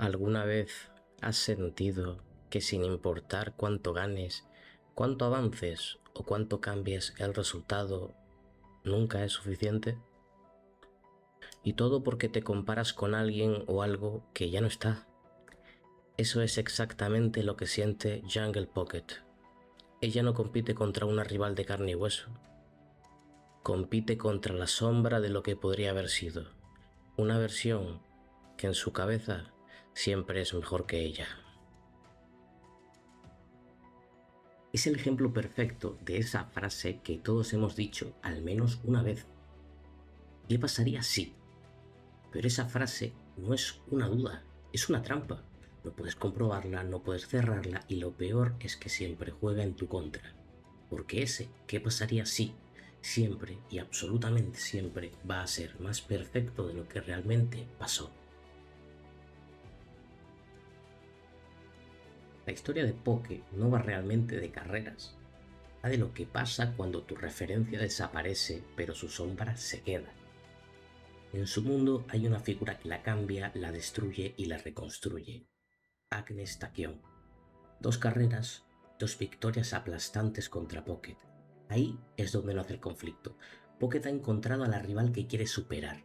¿Alguna vez has sentido que sin importar cuánto ganes, cuánto avances o cuánto cambies, el resultado nunca es suficiente? Y todo porque te comparas con alguien o algo que ya no está. Eso es exactamente lo que siente Jungle Pocket. Ella no compite contra una rival de carne y hueso. Compite contra la sombra de lo que podría haber sido. Una versión que en su cabeza siempre es mejor que ella. Es el ejemplo perfecto de esa frase que todos hemos dicho al menos una vez. ¿Qué pasaría si? Pero esa frase no es una duda, es una trampa. No puedes comprobarla, no puedes cerrarla y lo peor es que siempre juega en tu contra. Porque ese ¿qué pasaría si? Siempre y absolutamente siempre va a ser más perfecto de lo que realmente pasó. La historia de Poke no va realmente de carreras, va de lo que pasa cuando tu referencia desaparece pero su sombra se queda. En su mundo hay una figura que la cambia, la destruye y la reconstruye. Agnes Tachyon. Dos carreras, dos victorias aplastantes contra Pocket. Ahí es donde nace el conflicto. Pocket ha encontrado a la rival que quiere superar.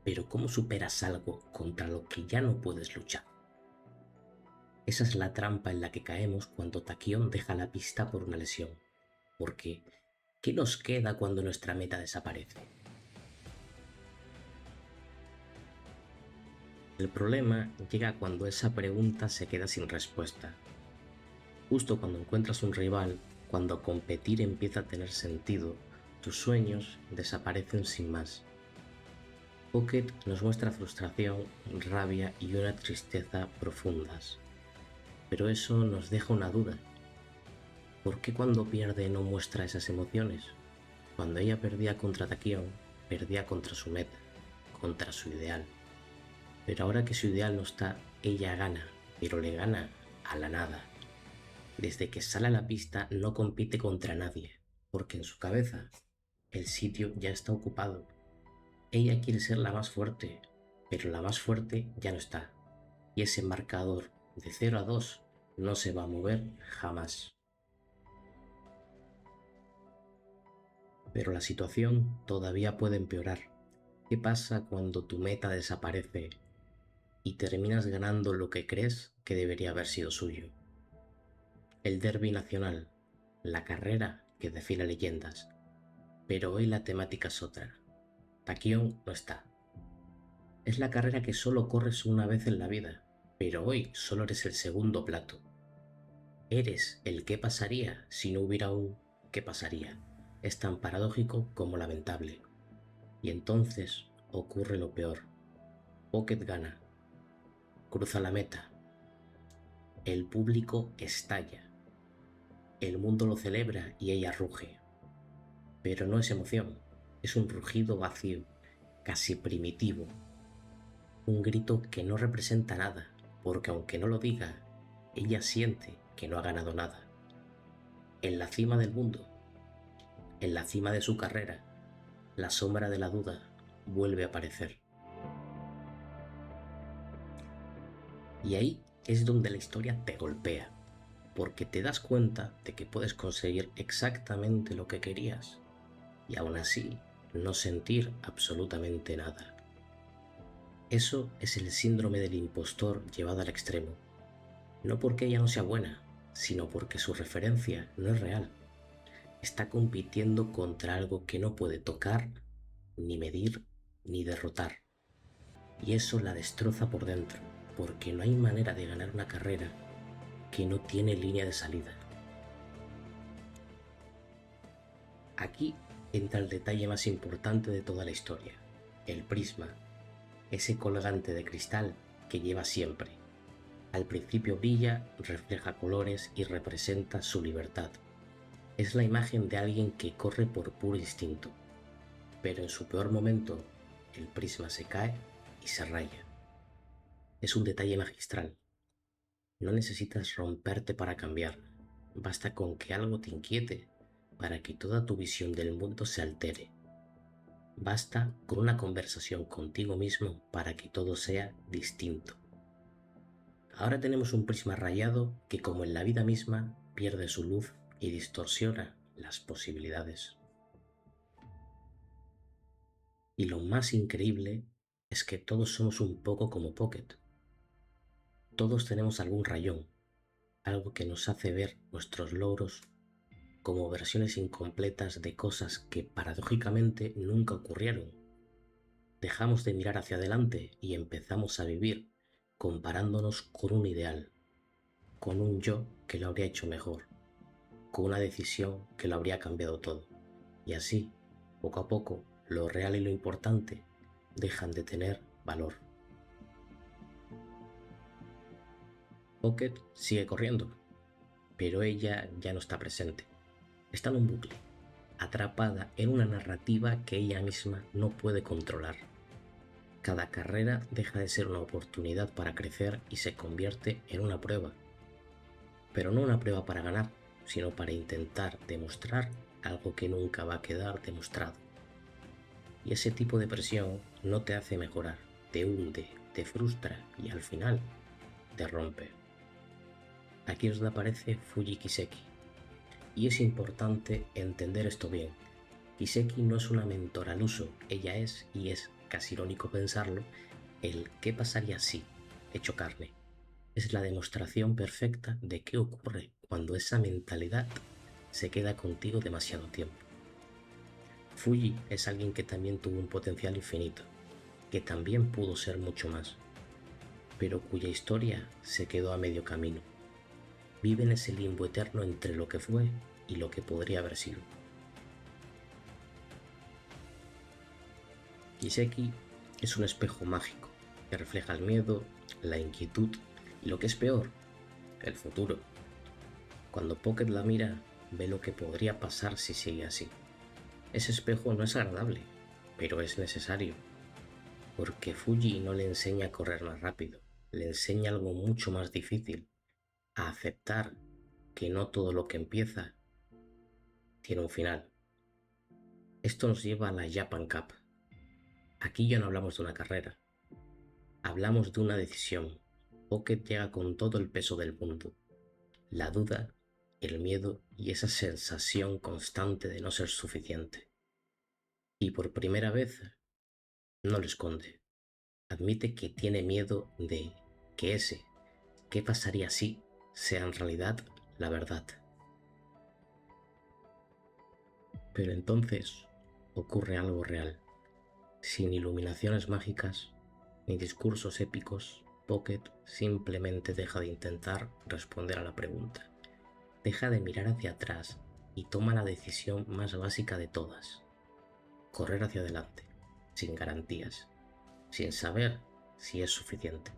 Pero ¿cómo superas algo contra lo que ya no puedes luchar? Esa es la trampa en la que caemos cuando Tachyon deja la pista por una lesión. Porque, ¿qué nos queda cuando nuestra meta desaparece? El problema llega cuando esa pregunta se queda sin respuesta. Justo cuando encuentras un rival, cuando competir empieza a tener sentido, tus sueños desaparecen sin más. Pocket nos muestra frustración, rabia y una tristeza profundas. Pero eso nos deja una duda. ¿Por qué cuando pierde no muestra esas emociones? Cuando ella perdía contra Tachyon, perdía contra su meta, contra su ideal. Pero ahora que su ideal no está, ella gana, pero le gana a la nada. Desde que sale a la pista no compite contra nadie, porque en su cabeza el sitio ya está ocupado. Ella quiere ser la más fuerte, pero la más fuerte ya no está. Y ese marcador de 0 a 2 no se va a mover jamás. Pero la situación todavía puede empeorar. ¿Qué pasa cuando tu meta desaparece y terminas ganando lo que crees que debería haber sido suyo? El derbi nacional, la carrera que define leyendas. Pero hoy la temática es otra. Tachyon no está. Es la carrera que solo corres una vez en la vida, pero hoy solo eres el segundo plato. Eres el qué pasaría si no hubiera un qué pasaría. Es tan paradójico como lamentable. Y entonces ocurre lo peor. Pocket gana. Cruza la meta. El público estalla. El mundo lo celebra y ella ruge. Pero no es emoción, es un rugido vacío, casi primitivo. Un grito que no representa nada, porque aunque no lo diga, ella siente que no ha ganado nada. En la cima del mundo, en la cima de su carrera, la sombra de la duda vuelve a aparecer. Y ahí es donde la historia te golpea, porque te das cuenta de que puedes conseguir exactamente lo que querías, y aún así no sentir absolutamente nada. Eso es el síndrome del impostor llevado al extremo. No porque ella no sea buena, sino porque su referencia no es real. Está compitiendo contra algo que no puede tocar, ni medir, ni derrotar. Y eso la destroza por dentro, porque no hay manera de ganar una carrera que no tiene línea de salida. Aquí entra el detalle más importante de toda la historia, el prisma, ese colgante de cristal que lleva siempre. Al principio brilla, refleja colores y representa su libertad. Es la imagen de alguien que corre por puro instinto, pero en su peor momento el prisma se cae y se raya. Es un detalle magistral. No necesitas romperte para cambiar, basta con que algo te inquiete para que toda tu visión del mundo se altere. Basta con una conversación contigo mismo para que todo sea distinto. Ahora tenemos un prisma rayado que, como en la vida misma, pierde su luz y distorsiona las posibilidades. Y lo más increíble es que todos somos un poco como Pocket. Todos tenemos algún rayón, algo que nos hace ver nuestros logros como versiones incompletas de cosas que paradójicamente nunca ocurrieron. Dejamos de mirar hacia adelante y empezamos a vivir comparándonos con un ideal, con un yo que lo habría hecho mejor, con una decisión que lo habría cambiado todo. Y así, poco a poco, lo real y lo importante dejan de tener valor. Pocket sigue corriendo, pero ella ya no está presente. Está en un bucle, atrapada en una narrativa que ella misma no puede controlar. Cada carrera deja de ser una oportunidad para crecer y se convierte en una prueba. Pero no una prueba para ganar, sino para intentar demostrar algo que nunca va a quedar demostrado. Y ese tipo de presión no te hace mejorar, te hunde, te frustra y al final te rompe. Aquí os aparece Fuji Kiseki. Y es importante entender esto bien. Kiseki no es una mentora al uso, ella es, y es casi irónico pensarlo, el qué pasaría si, hecho carne. Es la demostración perfecta de qué ocurre cuando esa mentalidad se queda contigo demasiado tiempo. Fuji es alguien que también tuvo un potencial infinito, que también pudo ser mucho más, pero cuya historia se quedó a medio camino. Vive en ese limbo eterno entre lo que fue y lo que podría haber sido. Kiseki es un espejo mágico que refleja el miedo, la inquietud y, lo que es peor, el futuro. Cuando Pocket la mira, ve lo que podría pasar si sigue así. Ese espejo no es agradable, pero es necesario, porque Fuji no le enseña a correr más rápido, le enseña algo mucho más difícil, a aceptar que no todo lo que empieza tiene un final. Esto nos lleva a la Japan Cup. Aquí ya no hablamos de una carrera, hablamos de una decisión. Pocket llega con todo el peso del mundo, la duda, el miedo y esa sensación constante de no ser suficiente. Y por primera vez no lo esconde. Admite que tiene miedo de que ese "¿qué pasaría si?" sea en realidad la verdad. Pero entonces ocurre algo real. Sin iluminaciones mágicas ni discursos épicos, Pocket simplemente deja de intentar responder a la pregunta. Deja de mirar hacia atrás y toma la decisión más básica de todas: correr hacia adelante, sin garantías, sin saber si es suficiente.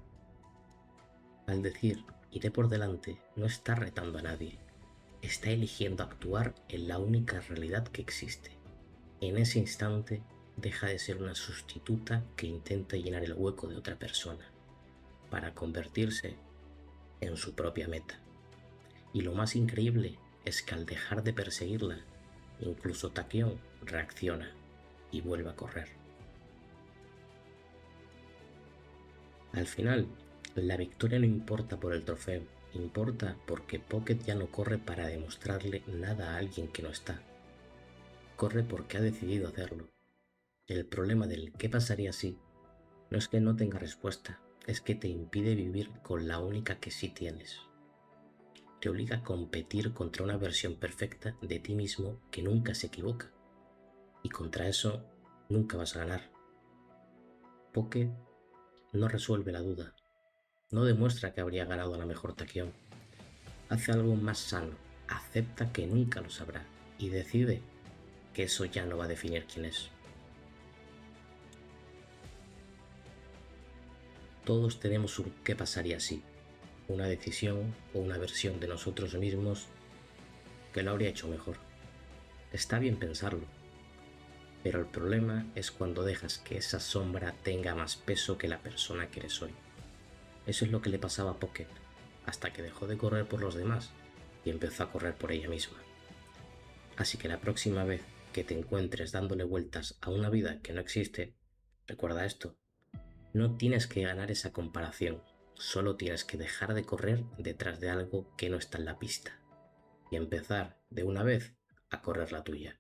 Al decir "iré por delante", no está retando a nadie, está eligiendo actuar en la única realidad que existe. En ese instante deja de ser una sustituta que intenta llenar el hueco de otra persona, para convertirse en su propia meta. Y lo más increíble es que al dejar de perseguirla, incluso Takeon reacciona y vuelve a correr. Al final, la victoria no importa por el trofeo, importa porque Pocket ya no corre para demostrarle nada a alguien que no está. Corre porque ha decidido hacerlo. El problema del "¿qué pasaría si?" no es que no tenga respuesta, es que te impide vivir con la única que sí tienes. Te obliga a competir contra una versión perfecta de ti mismo que nunca se equivoca. Y contra eso nunca vas a ganar. Pocket no resuelve la duda, no demuestra que habría ganado la mejor taquión. Hace algo más sano, acepta que nunca lo sabrá y decide que eso ya no va a definir quién es. Todos tenemos un "¿qué pasaría si?", una decisión o una versión de nosotros mismos que lo habría hecho mejor. Está bien pensarlo, pero el problema es cuando dejas que esa sombra tenga más peso que la persona que eres hoy. Eso es lo que le pasaba a Pocket, hasta que dejó de correr por los demás y empezó a correr por ella misma. Así que la próxima vez que te encuentres dándole vueltas a una vida que no existe, recuerda esto: no tienes que ganar esa comparación, Solo tienes que dejar de correr detrás de algo que no está en la pista y empezar de una vez a correr la tuya.